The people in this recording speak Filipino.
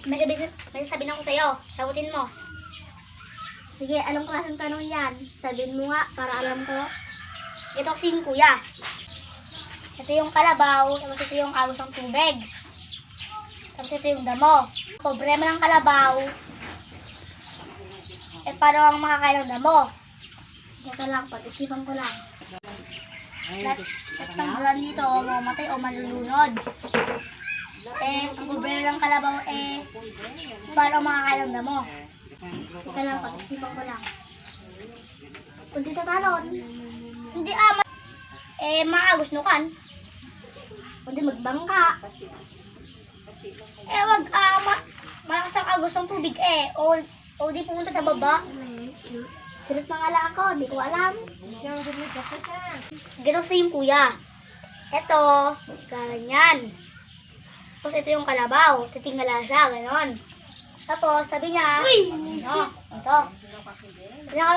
may sabihin ako sa'yo. Sagutin mo. Sige, anong klaseng tanong yan? Sabihin mo nga, para alam ko. Ito kasi yung kuya. Ito yung kalabaw, tapos ito yung agos ng tubig. Tapos ito yung damo. Problema ng kalabaw, paano ang makakain ng damo? Teka lang, pag-isipan ko lang. Lahat ng bulan dito, mamatay o malulunod. Ang problema ng kalabaw, paano ang makakain ng damo? Teka lang, pag-isipan ko lang. Kung di tatalon, Hindi maagos nukan. kung di magbangka, Wag, malakas ang agos ng tubig o di pumunta sa baba. sirit na nga lang ako, di ko alam. Ganito sa yung kuya. Ito, ganyan. Tapos ito yung kalabaw, titingala siya, ganon. Tapos sabi niya, ito. Ganon.